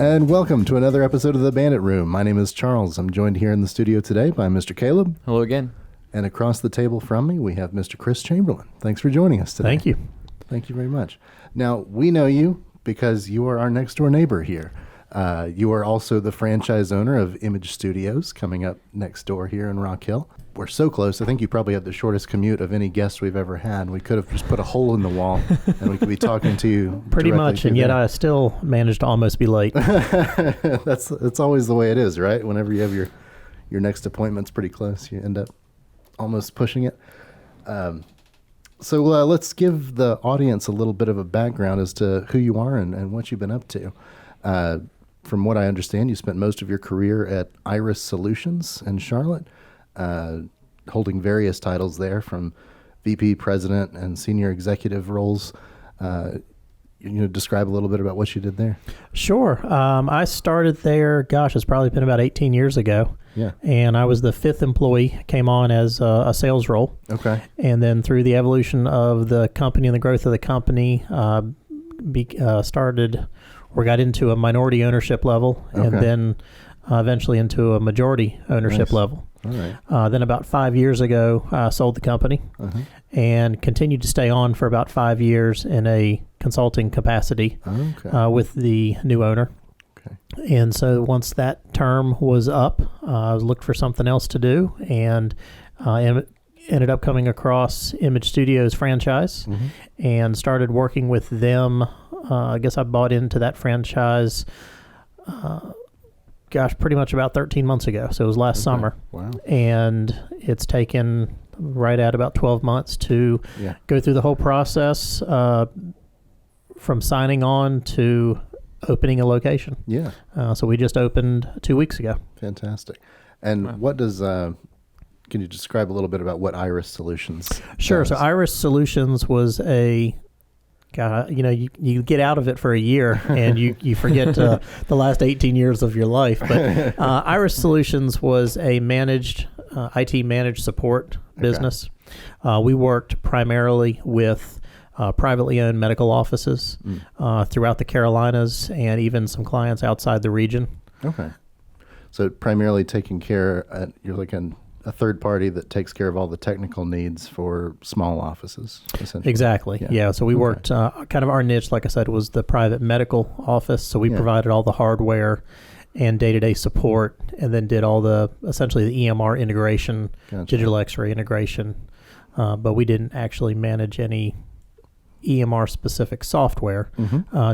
And welcome to another episode of the Bandit Room. My name is Charles. I'm joined here in the studio today by Mr. Caleb. Hello again. And across the table from me, we have Mr. Chris Chamberlin. Thanks for joining us today. Thank you. Thank you very much. Now, we know you because you are our next door neighbor here. You are also the franchise owner of Image Studios coming up next door here in Rock Hill. We're so close. I think you probably have the shortest commute of any guest we've ever had. We could have just put a hole in the wall and we could be talking to you. Pretty much, and yet I still managed to almost be late. That's always the way it is, right? Whenever you have your next appointment's pretty close, you end up almost pushing it. So let's give the audience a little bit of a background as to who you are and what you've been up to. From what I understand, you spent most of your career at Iris Solutions in Charlotte, holding various titles there from VP, President, and Senior Executive roles. Describe a little bit about what you did there. Sure. I started there, it's probably been about 18 years ago. Yeah. And I was the fifth employee, came on as a sales role. Okay. And then through the evolution of the company and the growth of the company, got into a minority ownership level, okay, and then eventually into a majority ownership nice. level. All right. Then about 5 years ago, I sold the company and continued to stay on for about 5 years in a consulting capacity with the new owner. Okay. And so once that term was up, I looked for something else to do, and ended up coming across Image Studios franchise and started working with them. I guess I bought into that franchise pretty much about 13 months ago. So it was last summer. Wow. And it's taken right at about 12 months to go through the whole process from signing on to opening a location. Yeah. So we just opened 2 weeks ago. Fantastic. And what does, can you describe a little bit about what Iris Solutions Sure. does? So Iris Solutions was you get out of it for a year and you forget the last 18 years of your life. But Iris Solutions was a managed, IT managed support business. We worked primarily with privately owned medical offices throughout the Carolinas and even some clients outside the region. Okay. So primarily taking care, you're like a third party that takes care of all the technical needs for small offices, essentially. Exactly. Yeah. So we worked, kind of our niche, like I said, was the private medical office. So we provided all the hardware and day-to-day support, and then did all essentially the EMR integration, digital X-ray integration. But we didn't actually manage any EMR specific software,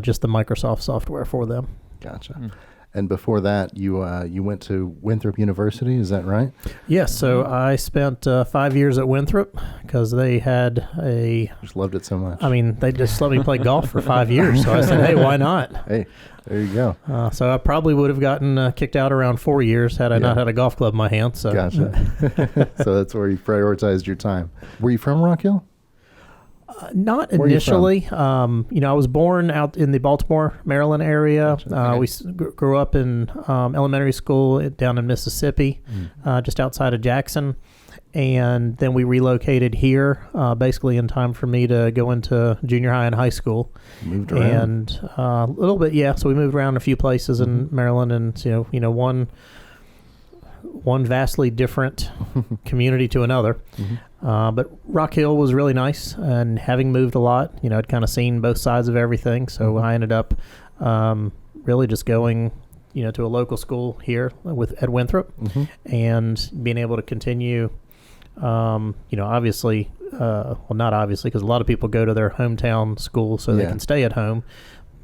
just the Microsoft software for them. Gotcha. And before that, you went to Winthrop University, is that right? Yes. So I spent 5 years at Winthrop because they had Just loved it so much. I mean, they just let me play golf for 5 years. So I said, hey, why not? Hey, there you go. So I probably would have gotten kicked out around 4 years had I not had a golf club in my hand. So. Gotcha. So that's where you prioritized your time. Were you from Rock Hill? Not initially. I was born out in the Baltimore, Maryland area. Gotcha. We grew up in elementary school down in Mississippi, just outside of Jackson. And then we relocated here basically in time for me to go into junior high and high school. Moved around? And a little bit, yeah. So we moved around a few places in Maryland, and, one vastly different community to another. But Rock Hill was really nice, and having moved a lot, I'd kind of seen both sides of everything. So I ended up really just going, to a local school here at Winthrop, and being able to continue, obviously, not obviously, because a lot of people go to their hometown school so they can stay at home.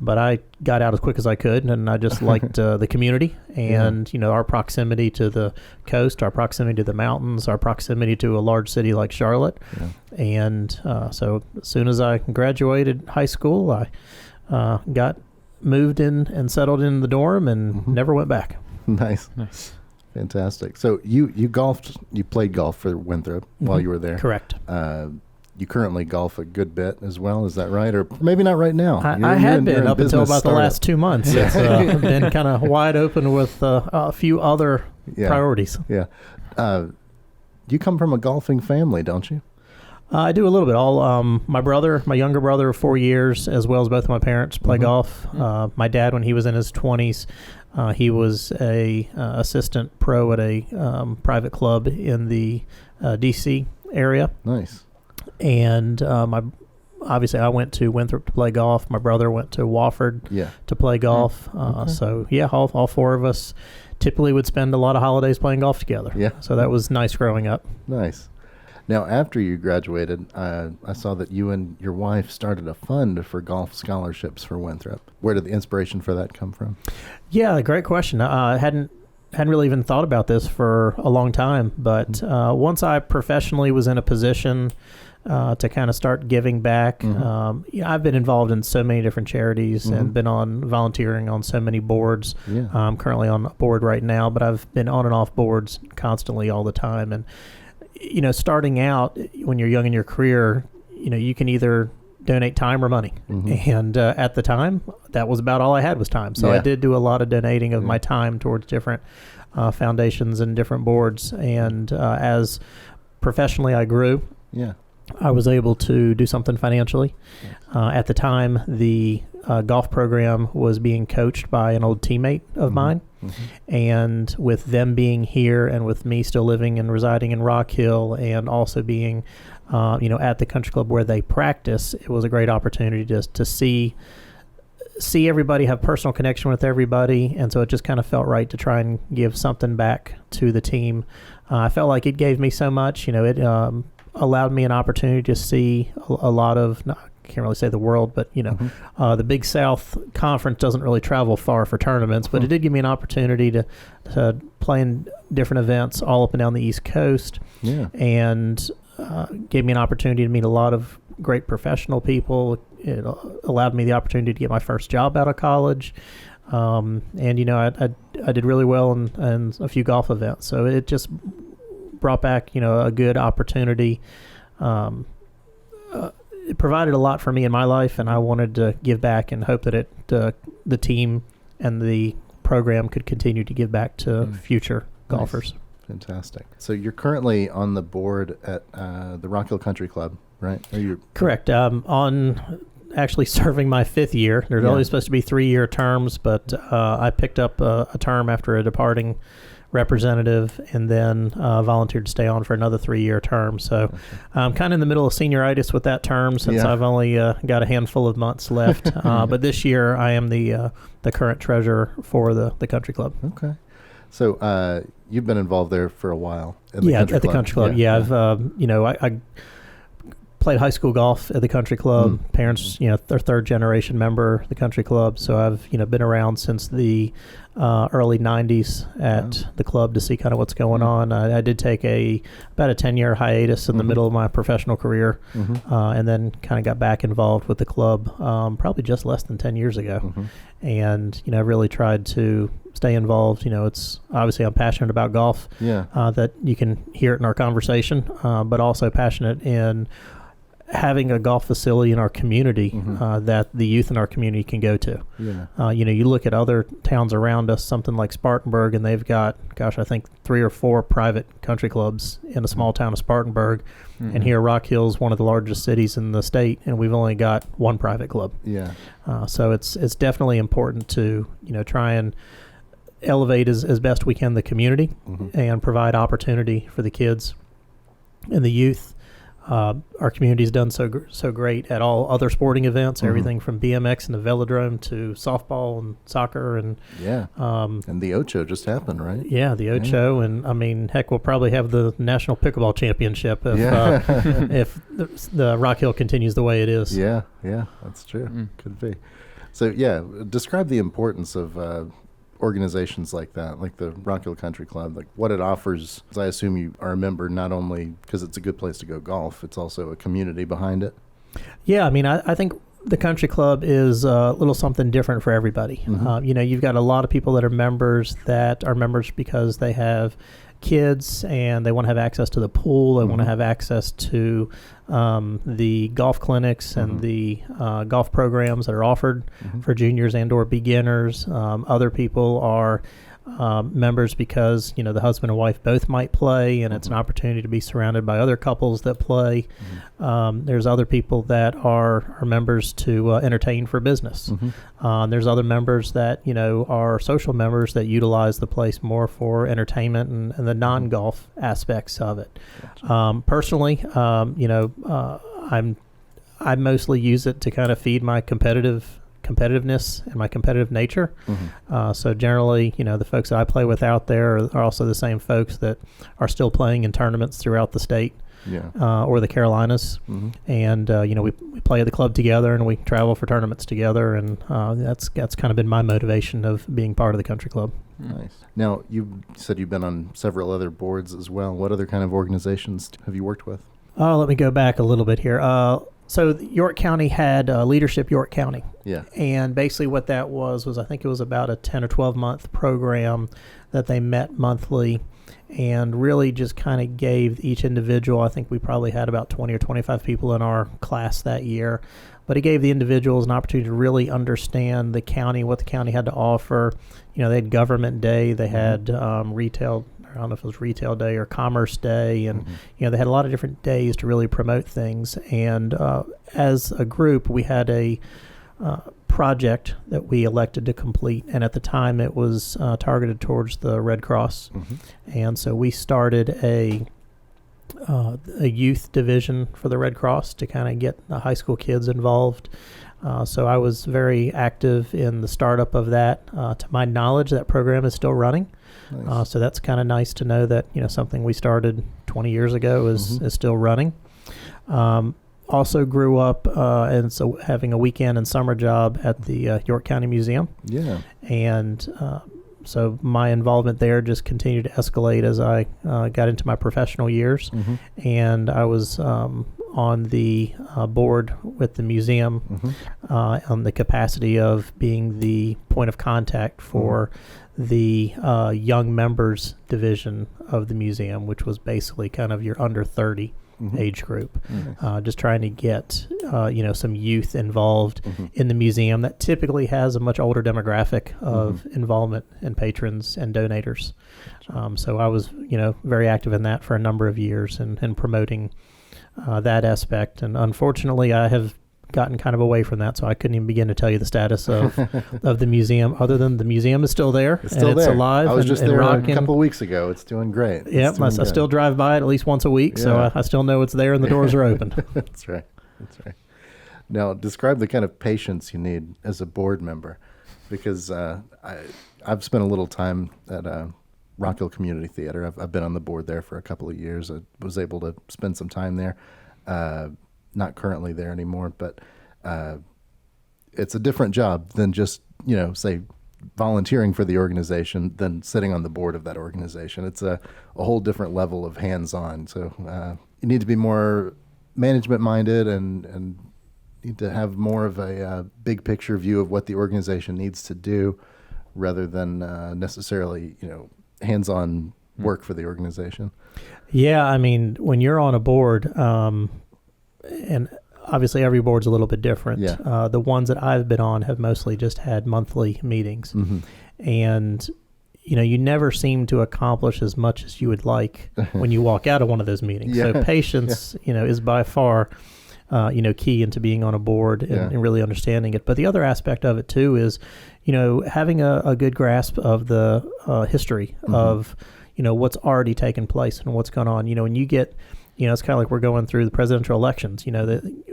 But I got out as quick as I could, and I just liked the community and, our proximity to the coast, our proximity to the mountains, our proximity to a large city like Charlotte. Yeah. And so as soon as I graduated high school, I got moved in and settled in the dorm and never went back. Nice. Fantastic. So you played golf for Winthrop while you were there. Correct. You currently golf a good bit as well, is that right? Or maybe not right now. I had been up until about the last 2 months. It's been kind of wide open with a few other priorities. Yeah. You come from a golfing family, don't you? I do a little bit. My younger brother of 4 years, as well as both of my parents, play golf. My dad, when he was in his 20s, he was a assistant pro at a private club in the D.C. area. Nice. And obviously, I went to Winthrop to play golf. My brother went to Wofford to play golf. So, all four of us typically would spend a lot of holidays playing golf together. Yeah. So that was nice growing up. Nice. Now, after you graduated, I saw that you and your wife started a fund for golf scholarships for Winthrop. Where did the inspiration for that come from? Yeah, great question. I hadn't really even thought about this for a long time, but once I professionally was in a position to kind of start giving back, I've been involved in so many different charities and been volunteering on so many boards. Yeah. I'm currently on a board right now, but I've been on and off boards constantly all the time. And starting out when you're young in your career, you can either donate time or money. And at the time, that was about all I had was time. So I did do a lot of donating of my time towards different foundations and different boards. And as professionally I grew, I was able to do something financially. At the time, the golf program was being coached by an old teammate of mine. And with them being here and with me still living and residing in Rock Hill and also being, at the country club where they practice, it was a great opportunity just to see everybody, have personal connection with everybody. And so it just kind of felt right to try and give something back to the team. I felt like it gave me so much, it allowed me an opportunity to see a lot of, I can't really say the world, but the Big South Conference doesn't really travel far for tournaments, but it did give me an opportunity to play in different events all up and down the East Coast, and gave me an opportunity to meet a lot of great professional people. It allowed me the opportunity to get my first job out of college, and I did really well in a few golf events. So it just brought back a good opportunity. It provided a lot for me in my life, and I wanted to give back and hope that the team and the program could continue to give back to future golfers. Fantastic. So you're currently on the board at the Rock Hill Country Club, right? Correct. On actually serving my 5th year. There's always supposed to be 3-year terms, but I picked up a term after a departing representative, and then volunteered to stay on for another 3-year term. So I'm kind of in the middle of senioritis with that term since I've only got a handful of months left. But this year I am the current treasurer for the country club. Okay. So you've been involved there for a while. At the country club. Yeah. I've I played high school golf at the country club. Parents, they're 3rd generation member of the country club. So I've, been around since the early 90s at the club to see kind of what's going on. I did take about a 10-year hiatus in the middle of my professional career, and then kind of got back involved with the club probably just less than 10 years ago. And, I really tried to stay involved. It's obviously I'm passionate about golf, that you can hear it in our conversation, but also passionate in having a golf facility in our community that the youth in our community can go to. You look at other towns around us, something like Spartanburg, and they've got, I think 3 or 4 private country clubs in a small town of Spartanburg. And here Rock Hill's one of the largest cities in the state, and we've only got 1 private club. So it's definitely important to, try and elevate as best we can the community and provide opportunity for the kids and the youth. Our community's done so great at all other sporting events, everything from BMX and the velodrome to softball and soccer and and the Ocho just happened, right? Yeah, the Ocho, and I mean, heck, we'll probably have the national pickleball championship if the Rock Hill continues the way it is. Yeah, that's true. Could be. So describe the importance of organizations like that, like the Rock Hill Country Club, like what it offers. I assume you are a member not only because it's a good place to go golf, it's also a community behind it. Yeah, I mean, I think the country club is a little something different for everybody. You've got a lot of people that are members because they have kids and they want to have access to the pool. They want to have access to the golf clinics and the golf programs that are offered for juniors and or beginners. Other people are members because, the husband and wife both might play, and it's an opportunity to be surrounded by other couples that play. There's other people that are members to entertain for business. There's other members that, are social members that utilize the place more for entertainment and the non-golf aspects of it. Gotcha. Personally, I mostly use it to kind of feed my competitiveness and my competitive nature. So generally, the folks that I play with out there are also the same folks that are still playing in tournaments throughout the state. Or the Carolinas. And we play at the club together, and we travel for tournaments together, and that's kind of been my motivation of being part of the country club. Nice. Now, you said you've been on several other boards as well. What other kind of organizations have you worked with? Let me go back a little bit here. So York County had Leadership York County. And basically what that was I think it was about a 10 or 12 month program that they met monthly and really just kind of gave each individual, I think we probably had about 20 or 25 people in our class that year, but it gave the individuals an opportunity to really understand the county, what the county had to offer. They had government day, they had retail, I don't know if it was retail day or commerce day, and they had a lot of different days to really promote things. And as a group, we had a project that we elected to complete, and at the time it was targeted towards the Red Cross. And so we started a youth division for the Red Cross to kind of get the high school kids involved. So I was very active in the startup of that. To my knowledge, that program is still running. Nice. So that's kind of nice to know that something we started 20 years ago is still running. Also grew up and so having a weekend and summer job at the York County Museum. And so my involvement there just continued to escalate as I got into my professional years. And I was on the board with the museum on the capacity of being the point of contact for the young members division of the museum, which was basically kind of your under 30 age group. Just trying to get some youth involved in the museum that typically has a much older demographic of involvement and patrons and donators. So I was very active in that for a number of years and promoting that aspect. And unfortunately, I have gotten kind of away from that, so I couldn't even begin to tell you the status of the museum, other than the museum is still there. It's still there. Alive. I was just there rocking. a couple of weeks ago. It's doing great. Yep, I still drive by it at least once a week, so I still know it's there and the doors are open. That's right. Now, describe the kind of patience you need as a board member, because I've spent a little time at Rock Hill Community Theater. I've been on the board there for a couple of years. I was able to spend some time there. Not currently there anymore, but it's a different job than just, say, volunteering for the organization than sitting on the board of that organization. It's a whole different level of hands-on. So you need to be more management-minded and need to have more of a big picture view of what the organization needs to do rather than necessarily, hands-on work for the organization. Yeah, I mean, when you're on a board, and obviously every board's a little bit different. The ones that I've been on have mostly just had monthly meetings. And, you never seem to accomplish as much as you would like when you walk out of one of those meetings. So patience, is by far, key into being on a board and really understanding it. But the other aspect of it too is, having a good grasp of the history of, what's already taken place and what's gone on. When you get, it's kind of like we're going through the presidential elections, that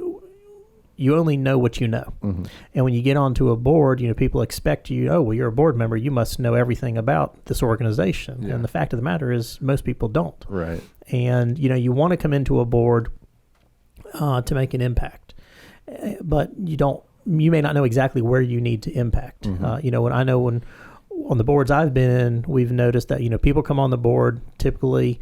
you only know what you know. And when you get onto a board, people expect you, oh, well, you're a board member, you must know everything about this organization. And the fact of the matter is most people don't. Right. And, you want to come into a board to make an impact, but you may not know exactly where you need to impact. When on the boards I've been in, we've noticed that, people come on the board typically,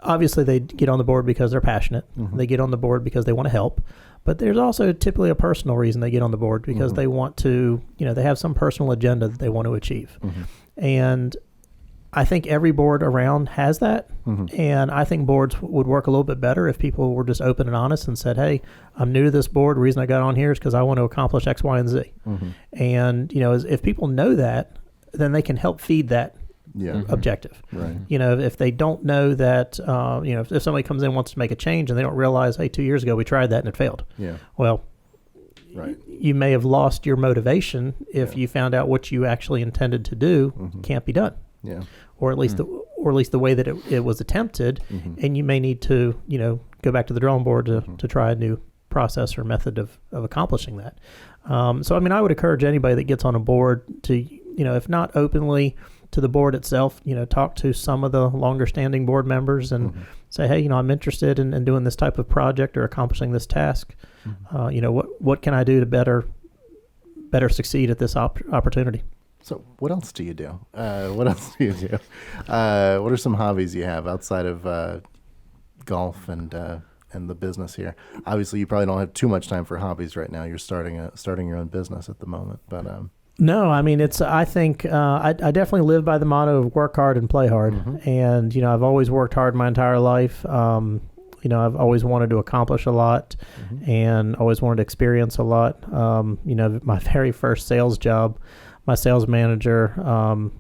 obviously they get on the board because they're passionate. They get on the board because they want to help, but there's also typically a personal reason they get on the board because they want to, they have some personal agenda that they want to achieve. And I think every board around has that. And I think boards would work a little bit better if people were just open and honest and said, hey, I'm new to this board. The reason I got on here is because I want to accomplish X, Y, and Z. And, if people know that, then they can help feed that objective. Right. If they don't know that, if somebody comes in and wants to make a change and they don't realize, hey, 2 years ago we tried that and it failed. Yeah. Well, right. You may have lost your motivation if you found out what you actually intended to do can't be done. Yeah. Or at least the way that it was attempted, and you may need to, go back to the drawing board to try a new process or method of accomplishing that. So, I would encourage anybody that gets on a board to, if not openly to the board itself, talk to some of the longer standing board members and say, hey, I'm interested in doing this type of project or accomplishing this task. What can I do to better succeed at this opportunity? So what else do you do? What are some hobbies you have outside of golf and the business here? Obviously, you probably don't have too much time for hobbies right now. You're starting your own business at the moment, but no, I think I definitely live by the motto of work hard and play hard. And I've always worked hard my entire life. I've always wanted to accomplish a lot and always wanted to experience a lot. My very first sales job, my sales manager,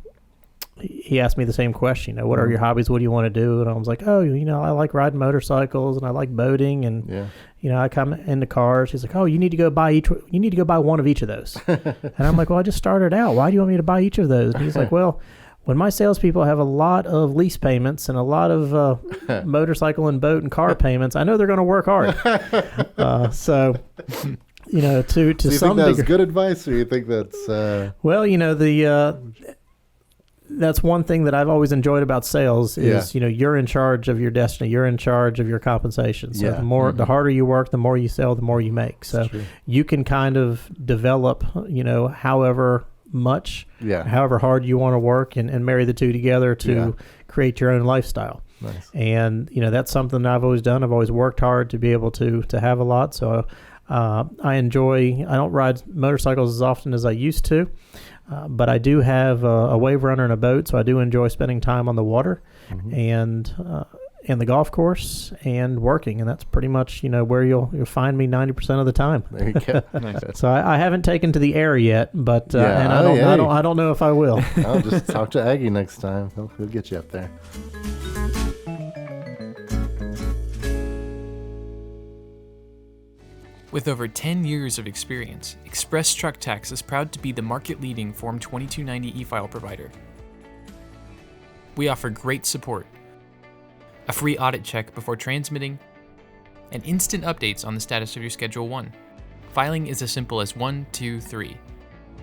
he asked me the same question, what are your hobbies? What do you want to do? And I was like, I like riding motorcycles and I like boating and, I come into cars. He's like, you need to go buy one of each of those. And I'm like, well, I just started out. Why do you want me to buy each of those? And he's like, well, when my salespeople have a lot of lease payments and a lot of motorcycle and boat and car payments, I know they're going to work hard. To so you some think that's degree, good advice, or you think that's well, that's one thing that I've always enjoyed about sales is you're in charge of your destiny, you're in charge of your compensation. So the harder you work, the more you sell, the more you make. So you can kind of develop however much, however hard you want to work and marry the two together to create your own lifestyle. Nice. And that's something that I've always done. I've always worked hard to be able to have a lot. So I don't ride motorcycles as often as I used to, but I do have a wave runner and a boat. So I do enjoy spending time on the water and the golf course and working. And that's pretty much, where you'll find me 90% of the time. There you go. Nice. So I haven't taken to the air yet, but I don't know if I will. I'll just talk to Aggie next time. He'll get you up there. With over 10 years of experience, Express Truck Tax is proud to be the market-leading Form 2290 e-file provider. We offer great support, a free audit check before transmitting, and instant updates on the status of your Schedule 1. Filing is as simple as 1, 2, 3.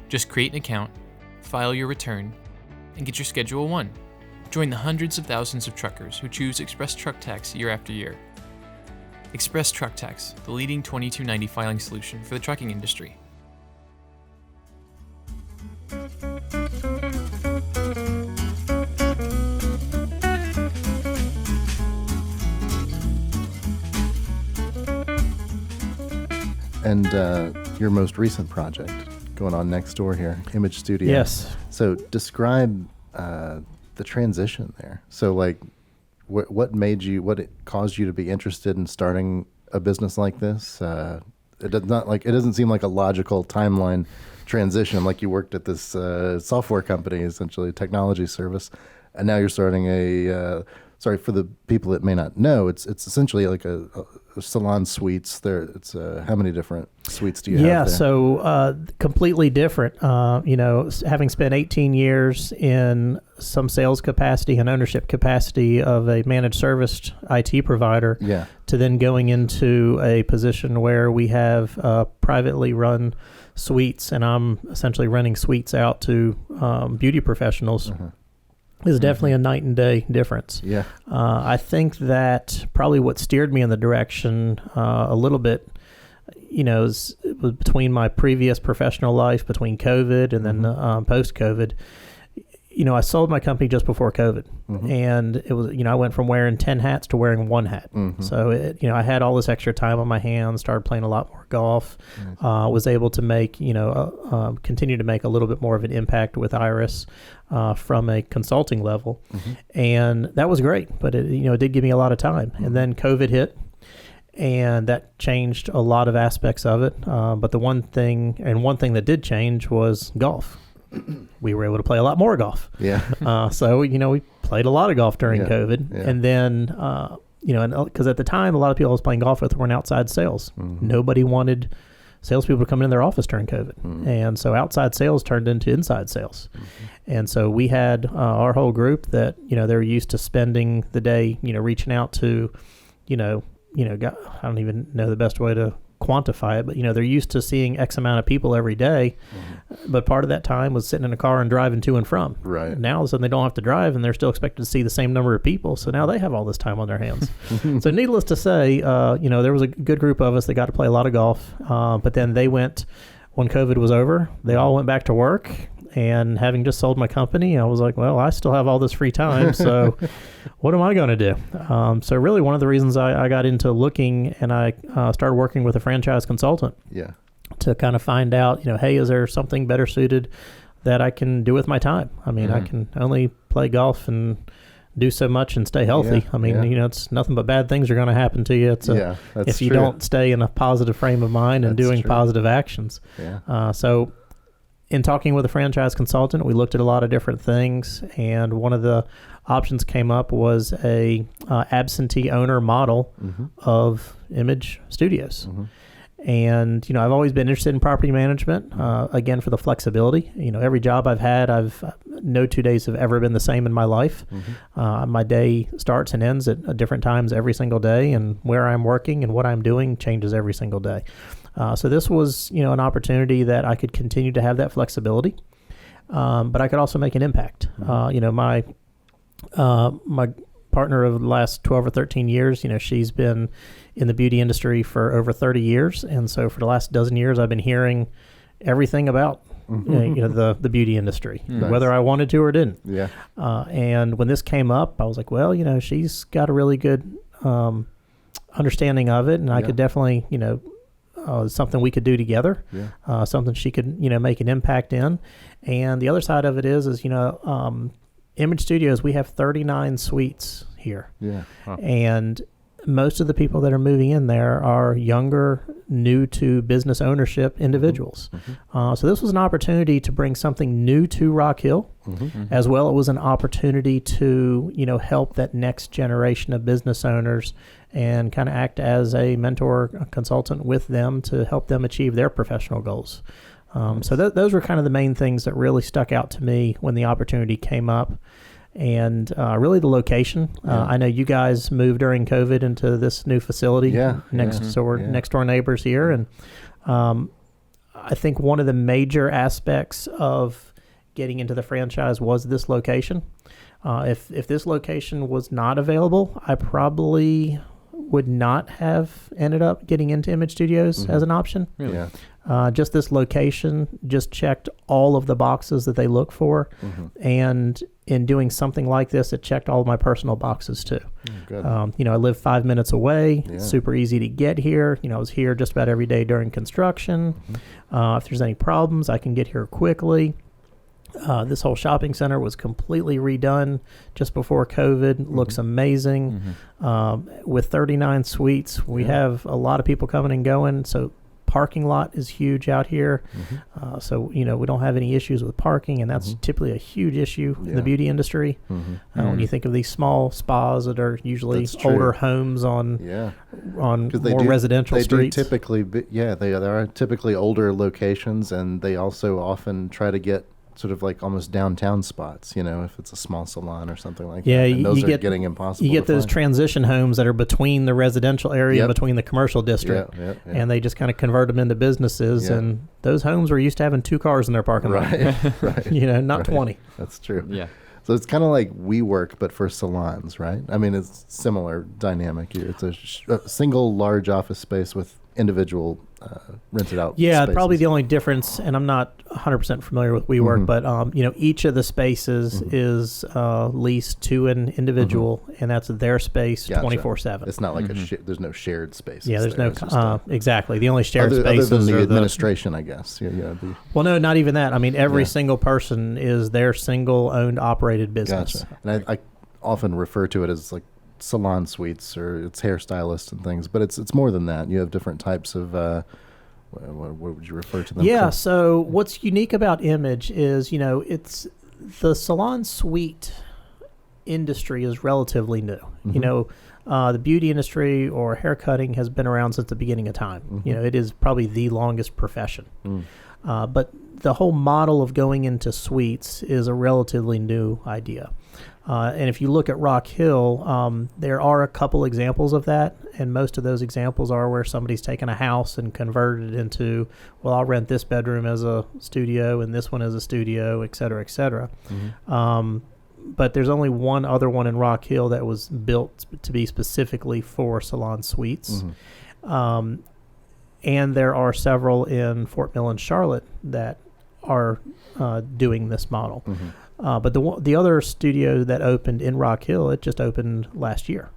Just create an account, file your return, and get your Schedule 1. Join the hundreds of thousands of truckers who choose Express Truck Tax year after year. Express Truck Tax, the leading 2290 filing solution for the trucking industry. And your most recent project going on next door here, Image Studio. Yes. So describe the transition there. So what caused you to be interested in starting a business like this? It doesn't seem like a logical timeline transition. Like you worked at this software company, essentially a technology service, and now you're starting for the people that may not know, it's essentially like a salon suites. How many different suites do you have there? So completely different. Having spent 18 years in some sales capacity and ownership capacity of a managed service IT provider, to then going into a position where we have privately run suites, and I'm essentially renting suites out to beauty professionals. Is definitely a night and day difference. Yeah. I think that probably what steered me in the direction a little bit, it was between my previous professional life, between COVID and then post-COVID. I sold my company just before COVID, and it was, I went from wearing 10 hats to wearing one hat. So, I had all this extra time on my hands, started playing a lot more golf, was able to make, continue to make a little bit more of an impact with Iris from a consulting level. And that was great, but it did give me a lot of time. And then COVID hit, and that changed a lot of aspects of it. But the one thing that did change was golf. we were able to play a lot more golf. Yeah. So, we played a lot of golf during Yeah. COVID. Yeah. And then, because at the time, a lot of people I was playing golf with were in outside sales. Nobody wanted salespeople to come in their office during COVID. And so outside sales turned into inside sales. And so we had our whole group that, they're used to spending the day, reaching out to, I don't even know the best way to quantify it, but they're used to seeing X amount of people every day, but part of that time was sitting in a car and driving to and from. Right. Now all of a sudden they don't have to drive, and they're still expected to see the same number of people, so now they have all this time on their hands. So needless to say, there was a good group of us that got to play a lot of golf, but then they went, when COVID was over, they all went back to work. And having just sold my company, I was like, well, I still have all this free time, so what am I going to do? So really one of the reasons I got into looking, and I started working with a franchise consultant to kind of find out, hey, is there something better suited that I can do with my time? I mean, I can only play golf and do so much and stay healthy. I mean, it's nothing but bad things are going to happen to you. It's if you don't stay in a positive frame of mind and doing positive actions. So in talking with a franchise consultant, we looked at a lot of different things, and one of the options came up was a absentee owner model of image studios. And, I've always been interested in property management, again, for the flexibility. Every job I've had, no 2 days have ever been the same in my life. My day starts and ends at different times every single day, and where I'm working and what I'm doing changes every single day. So this was, an opportunity that I could continue to have that flexibility, but I could also make an impact. My partner of the last 12 or 13 years, she's been in the beauty industry for over 30 years. And so for the last dozen years, I've been hearing everything about the beauty industry, whether I wanted to or didn't. And when this came up, I was like, well, she's got a really good understanding of it, and I could definitely, something we could do together, something she could, make an impact in. And the other side of it is Image Studios, we have 39 suites here. And most of the people that are moving in there are younger, new to business ownership individuals. So this was an opportunity to bring something new to Rock Hill. As well, it was an opportunity to, help that next generation of business owners and kind of act as a mentor, a consultant with them to help them achieve their professional goals. So those were kind of the main things that really stuck out to me when the opportunity came up. And really the location. I know you guys moved during COVID into this new facility. So we're next door neighbors here. And I think one of the major aspects of getting into the franchise was this location. If this location was not available, I probably would not have ended up getting into Image Studios as an option. Just this location just checked all of the boxes that they look for. And in doing something like this, it checked all of my personal boxes too. I live 5 minutes away. It's super easy to get here. I was here just about every day during construction. If there's any problems, I can get here quickly. This whole shopping center was completely redone just before COVID. Looks amazing. With 39 suites, we have a lot of people coming and going. So parking lot is huge out here. So, we don't have any issues with parking, and that's typically a huge issue in the beauty industry. When you think of these small spas that are usually older homes on more residential streets. They do typically, they are typically older locations, and they also often try to get sort of like almost downtown spots, if it's a small salon or something like that. And those are getting impossible. You get those transition homes that are between the residential area and between the commercial district. And they just kind of convert them into businesses. And those homes were used to having 2 cars in their parking lot. Not 20. That's true. So it's kind of like WeWork, but for salons, right? I mean, it's similar dynamic. It's a single large office space with individual rented out spaces. Probably the only difference, and I'm not 100% familiar with WeWork, but each of the spaces is leased to an individual, and that's their space 24/7. It's not like there's no shared spaces. There's no exactly. The only shared spaces other than the are administration, I guess. Well, no, not even that. I mean, every single person is their single owned operated business. Gotcha. And I often refer to it as like salon suites, or it's hairstylists and things, but it's more than that. You have different types of What would you refer to them? Yeah. So what's unique about Image is, it's the salon suite industry is relatively new. The beauty industry or haircutting has been around since the beginning of time. It is probably the longest profession. But the whole model of going into suites is a relatively new idea. And if you look at Rock Hill, there are a couple examples of that, and most of those examples are where somebody's taken a house and converted it into, well, I'll rent this bedroom as a studio and this one as a studio, et cetera, et cetera. But there's only one other one in Rock Hill that was built to be specifically for salon suites. And there are several in Fort Mill and Charlotte that are doing this model. But the other studio that opened in Rock Hill, it just opened last year.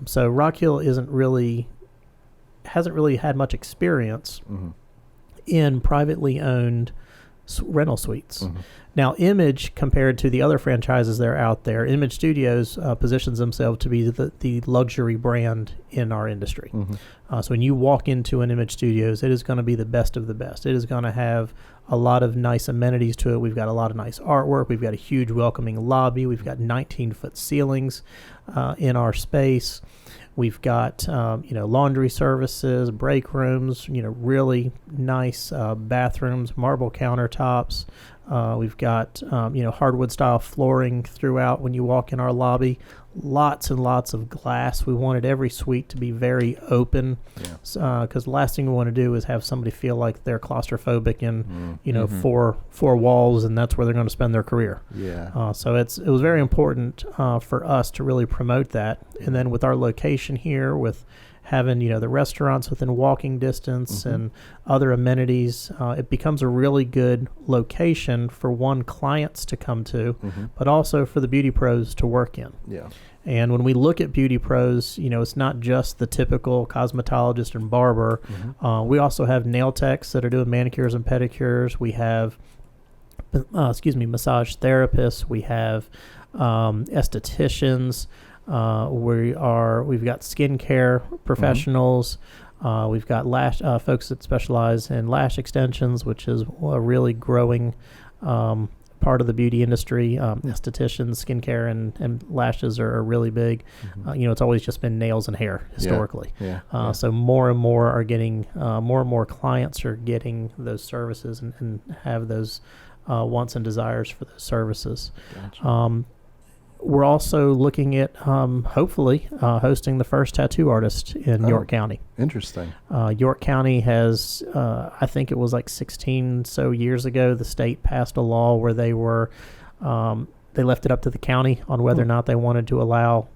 So Rock Hill hasn't really had much experience in privately owned rental suites. Now, Image, compared to the other franchises that are out there, Image Studios positions themselves to be the luxury brand in our industry. So when you walk into an Image Studios, it is going to be the best of the best. It is going to have a lot of nice amenities to it. We've got a lot of nice artwork. We've got a huge welcoming lobby. We've got 19-foot ceilings in our space. We've got, laundry services, break rooms, really nice bathrooms, marble countertops. We've got, hardwood style flooring throughout when you walk in our lobby. Lots and lots of glass. We wanted every suite to be very open, because the last thing we want to do is have somebody feel like they're claustrophobic in, four walls, and that's where they're going to spend their career. So it was very important for us to really promote that. And then with our location here, with having the restaurants within walking distance and other amenities, it becomes a really good location for clients to come to, but also for the beauty pros to work in. And when we look at beauty pros, it's not just the typical cosmetologist and barber. We also have nail techs that are doing manicures and pedicures. We have massage therapists. We have estheticians. We've got skincare professionals. We've got lash folks that specialize in lash extensions, which is a really growing part of the beauty industry. Estheticians, skincare, and lashes are really big. It's always just been nails and hair historically. So more and more are getting more and more clients are getting those services and have those wants and desires for those services. We're also looking at, hopefully, hosting the first tattoo artist in York County. Interesting. York County has, I think it was like 16 so years ago, the state passed a law where they left it up to the county on whether or not they wanted to allow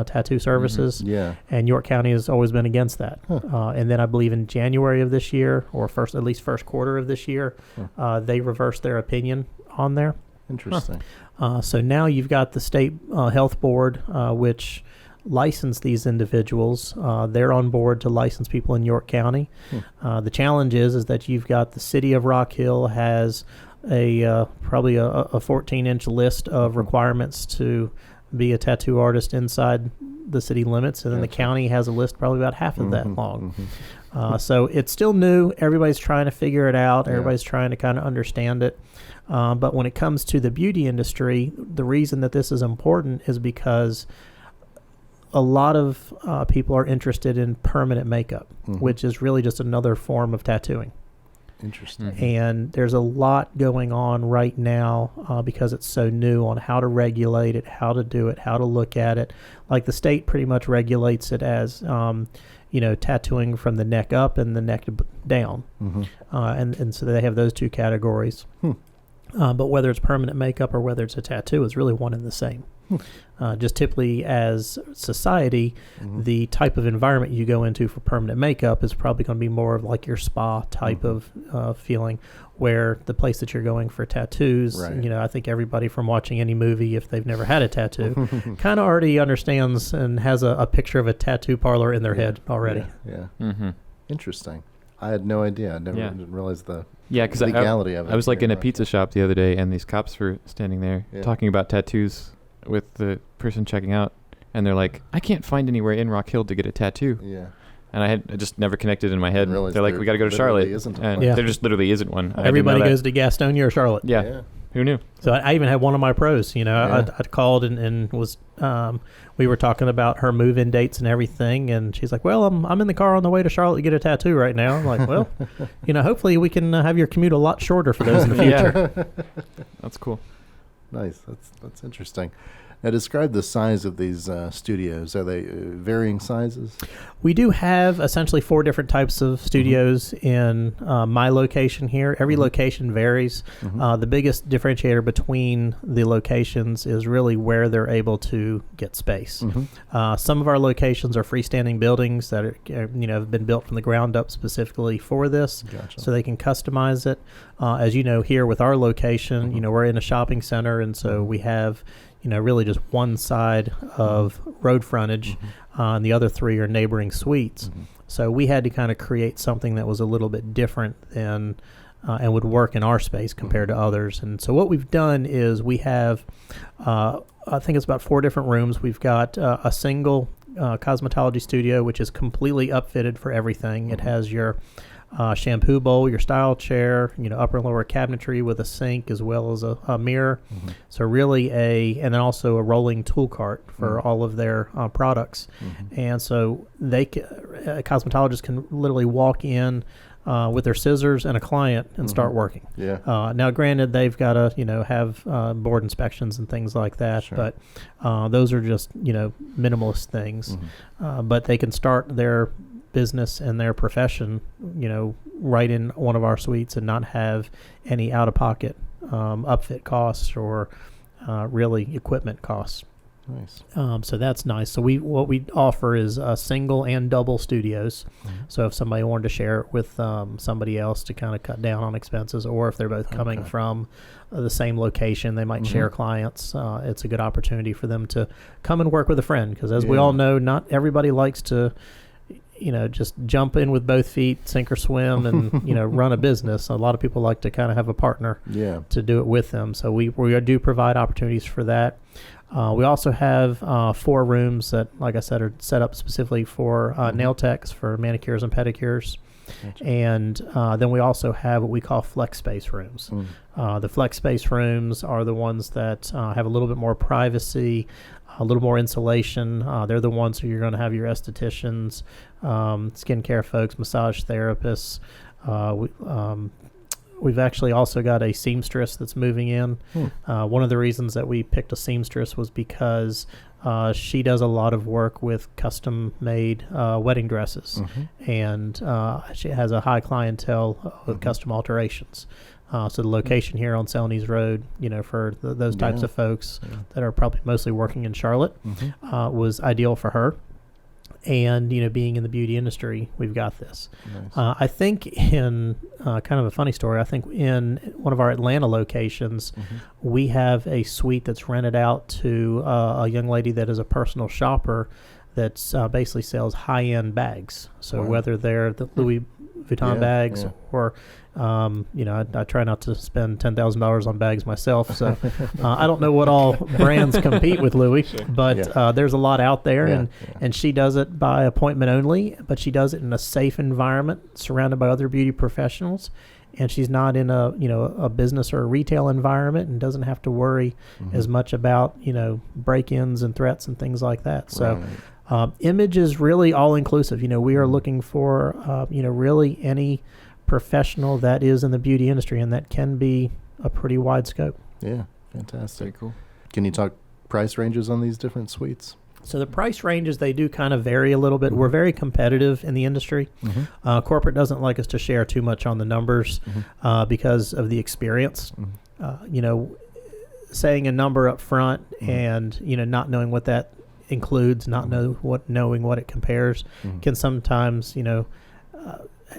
tattoo services. And York County has always been against that. And then I believe in January of this year, or first quarter of this year, they reversed their opinion on there. Interesting. So now you've got the state health board, which license these individuals. They're on board to license people in York County. The challenge is that you've got the city of Rock Hill has probably a 14-inch list of requirements to be a tattoo artist inside the city limits, and then the county has a list probably about half of that long. So it's still new. Everybody's trying to figure it out. Everybody's trying to kind of understand it. But when it comes to the beauty industry, the reason that this is important is because a lot of people are interested in permanent makeup, which is really just another form of tattooing. Interesting. And there's a lot going on right now because it's so new on how to regulate it, how to do it, how to look at it. Like the state pretty much regulates it as, tattooing from the neck up and the neck down. And so they have those two categories. But whether it's permanent makeup or whether it's a tattoo, it's really one and the same. Just typically as society, the type of environment you go into for permanent makeup is probably going to be more of like your spa type of feeling, where the place that you're going for tattoos, I think everybody from watching any movie, if they've never had a tattoo, kind of already understands and has a picture of a tattoo parlor in their head already. Interesting. I had no idea. I never didn't realize the because legality of it. I was like in a pizza shop the other day, and these cops were standing there talking about tattoos with the person checking out, and they're like, I can't find anywhere in Rock Hill to get a tattoo. And I just never connected in my head. They're like, we got to go to Charlotte. And Yeah. there just literally isn't one. Everybody goes to Gastonia or Charlotte. Yeah. Who knew? So I even had one of my pros, I called and was, we were talking about her move-in dates and everything. And she's like, well, I'm in the car on the way to Charlotte to get a tattoo right now. I'm like, well, hopefully we can have your commute a lot shorter for those in the future. Yeah. That's cool. Nice. That's interesting. Now, describe the size of these studios. Are they varying sizes? We do have essentially 4 different types of studios in my location here. Every location varies. The biggest differentiator between the locations is really where they're able to get space. Some of our locations are freestanding buildings that are, have been built from the ground up specifically for this, so they can customize it. As you know, here with our location, we're in a shopping center, and so we have really just one side of road frontage, and the other 3 are neighboring suites. So we had to kind of create something that was a little bit different than and would work in our space compared to others. And so what we've done is we have, I think it's about 4 different rooms. We've got a single cosmetology studio, which is completely upfitted for everything. It has your shampoo bowl, your style chair, upper and lower cabinetry with a sink as well as a mirror. So really and then also a rolling tool cart for all of their products. And so a cosmetologist can literally walk in with their scissors and a client and start working. Now, granted, they've got to have board inspections and things like that, but those are just minimalist things. But they can start their business and their profession, right in one of our suites and not have any out-of-pocket upfit costs or really equipment costs. Nice. So that's nice. So what we offer is single and double studios. So if somebody wanted to share it with somebody else to kind of cut down on expenses, or if they're both coming from the same location, they might share clients. It's a good opportunity for them to come and work with a friend, because as we all know, not everybody likes to just jump in with both feet, sink or swim, and, run a business. A lot of people like to kind of have a partner to do it with them. So we do provide opportunities for that. We also have 4 rooms that, like I said, are set up specifically for nail techs, for manicures and pedicures. And then we also have what we call flex space rooms. The flex space rooms are the ones that have a little bit more privacy, a little more insulation. They're the ones who you're going to have your estheticians, skincare folks, massage therapists. We've actually also got a seamstress that's moving in. One of the reasons that we picked a seamstress was because she does a lot of work with custom-made wedding dresses, and she has a high clientele with custom alterations. So the location here on Celanese Road, for those types of folks that are probably mostly working in Charlotte, was ideal for her. And, being in the beauty industry, we've got this. Nice. I think in kind of a funny story, I think in one of our Atlanta locations, we have a suite that's rented out to a young lady that is a personal shopper that's basically sells high-end bags. So whether they're the Louis Vuitton bags or I try not to spend $10,000 on bags myself, so I don't know what all brands compete with Louis, but there's a lot out there, and she does it by appointment only, but she does it in a safe environment surrounded by other beauty professionals, and she's not in a business or a retail environment and doesn't have to worry as much about break-ins and threats and things like that. So image is really all inclusive. We are looking for really any professional that is in the beauty industry, and that can be a pretty wide scope. Yeah, fantastic. Very cool. Can you talk price ranges on these different suites? So the price ranges, they do kind of vary a little bit. We're very competitive in the industry. Corporate doesn't like us to share too much on the numbers because of the experience. Saying a number up front and not knowing what that includes, not knowing what it compares, can sometimes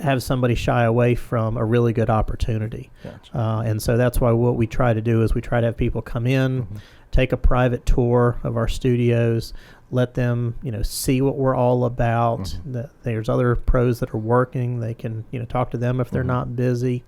have somebody shy away from a really good opportunity. And so that's why what we try to do is we try to have people come in, take a private tour of our studios, let them see what we're all about. There's other pros that are working. They can talk to them if they're not busy,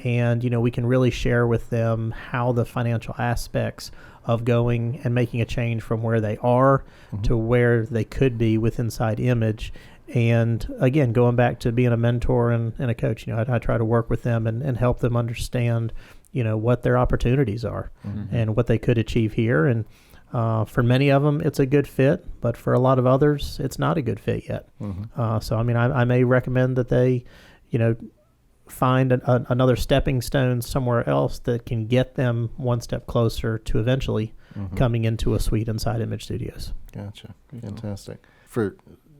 and we can really share with them how the financial aspects of going and making a change from where they are to where they could be with Inside Image. And again, going back to being a mentor and a coach, I try to work with them and help them understand, what their opportunities are and what they could achieve here. And for many of them, it's a good fit, but for a lot of others, it's not a good fit yet. So, I may recommend that they, find another stepping stone somewhere else that can get them one step closer to eventually coming into a suite inside Image Studios. Gotcha. Fantastic. For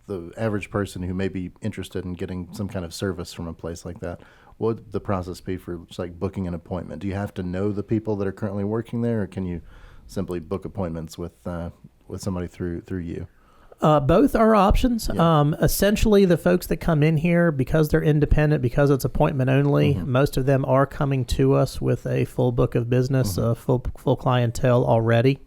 the average person who may be interested in getting some kind of service from a place like that, what would the process be for just like booking an appointment? Do you have to know the people that are currently working there, or can you simply book appointments with somebody through you? Both are options. Yeah. Essentially, the folks that come in here, because they're independent, because it's appointment only, most of them are coming to us with a full book of business, full clientele already.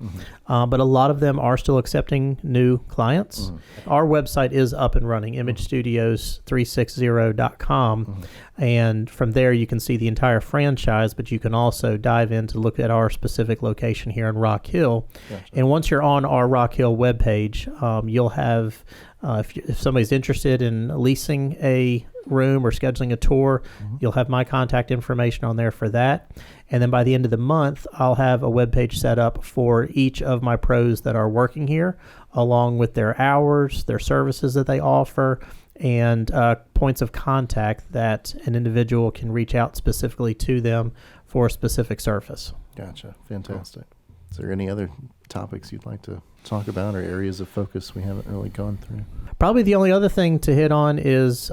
But a lot of them are still accepting new clients. Our website is up and running, imagestudios360.com. And from there, you can see the entire franchise, but you can also dive in to look at our specific location here in Rock Hill. Gotcha. And once you're on our Rock Hill webpage, you'll have, if somebody's interested in leasing a room or scheduling a tour, you'll have my contact information on there for that. And then by the end of the month, I'll have a webpage set up for each of my pros that are working here, along with their hours, their services that they offer, and points of contact that an individual can reach out specifically to them for a specific service. Gotcha. Fantastic. Is there any other topics you'd like to talk about or areas of focus we haven't really gone through? Probably the only other thing to hit on is,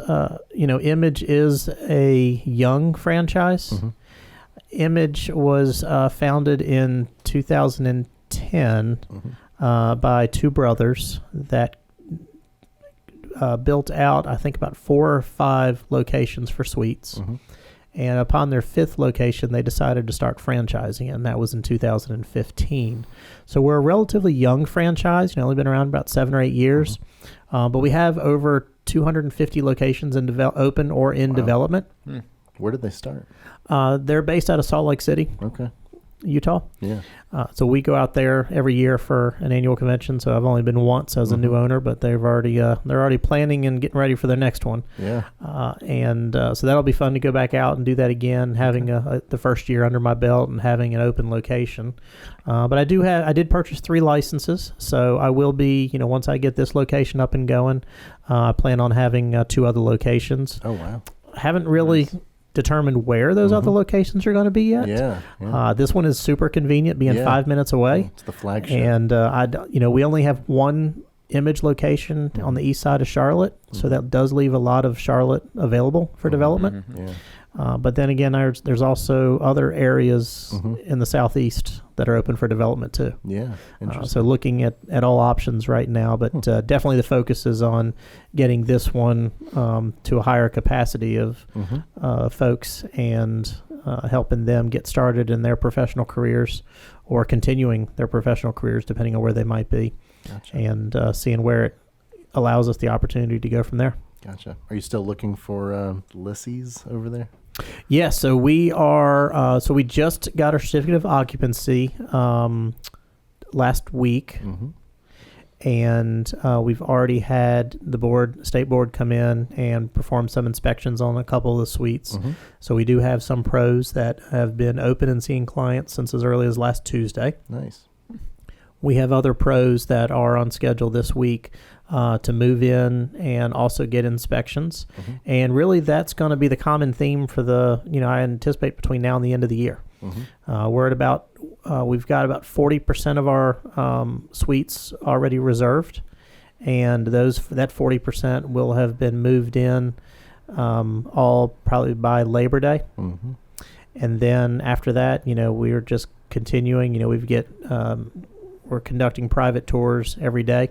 Image is a young franchise. Image was founded in 2010 by two brothers that built out, I think, about 4 or 5 locations for suites. And upon their 5th location, they decided to start franchising, and that was in 2015. So we're a relatively young franchise, only been around about 7 or 8 years. But we have over 250 locations in open or in development. Where did they start? They're based out of Salt Lake City. Okay. Utah. Yeah. So we go out there every year for an annual convention. So I've only been once as a new owner, but they're already planning and getting ready for their next one. Yeah. So that'll be fun to go back out and do that again, having the first year under my belt and having an open location. But I did purchase 3 licenses, so I will be, once I get this location up and going, I plan on having 2 other locations. Oh wow. Haven't really determined where those other locations are going to be yet. Yeah. This one is super convenient, being 5 minutes away. It's the flagship. And we only have one Image location on the east side of Charlotte, so that does leave a lot of Charlotte available for development. But then again, there's also other areas in the southeast that are open for development too. Yeah, interesting. So looking at all options right now, but definitely the focus is on getting this one to a higher capacity of folks and helping them get started in their professional careers or continuing their professional careers depending on where they might be. Gotcha. And seeing where it allows us the opportunity to go from there. Gotcha. Are you still looking for lessees over there? Yeah, so we are. So we just got our certificate of occupancy last week, and we've already had the state board come in and perform some inspections on a couple of the suites. So we do have some pros that have been open and seeing clients since as early as last Tuesday. Nice. We have other pros that are on schedule this week to move in and also get inspections. And really that's going to be the common theme for I anticipate between now and the end of the year. We're at about, we've got about 40% of our suites already reserved. And that 40% will have been moved in all probably by Labor Day. And then after that, we're just continuing, we're conducting private tours every day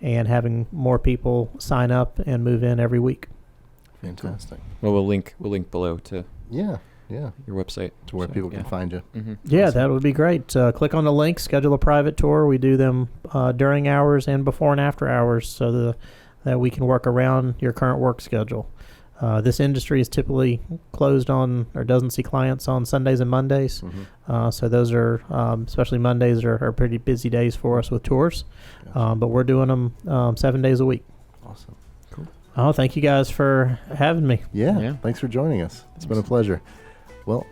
and having more people sign up and move in every week. Fantastic. Well, we'll link below to your website to where people can find you. Yeah, that would be great. Click on the link, schedule a private tour. We do them during hours and before and after hours so that we can work around your current work schedule. This industry is typically closed on or doesn't see clients on Sundays and Mondays. So those are, especially Mondays, are pretty busy days for us with tours. But we're doing them 7 days a week. Awesome. Cool. Oh, thank you guys for having me. Yeah. Thanks for joining us. It's been a pleasure. Well,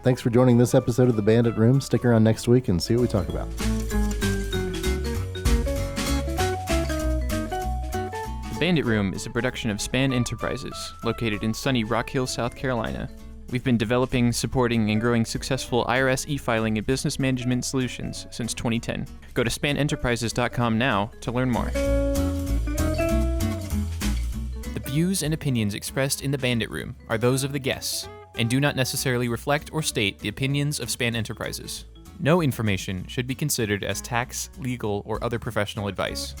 thanks for joining this episode of the Bandit Room. Stick around next week and see what we talk about. The Bandit Room is a production of Span Enterprises, located in sunny Rock Hill, South Carolina. We've been developing, supporting, and growing successful IRS e-filing and business management solutions since 2010. Go to spanenterprises.com now to learn more. The views and opinions expressed in the Bandit Room are those of the guests and do not necessarily reflect or state the opinions of Span Enterprises. No information should be considered as tax, legal, or other professional advice.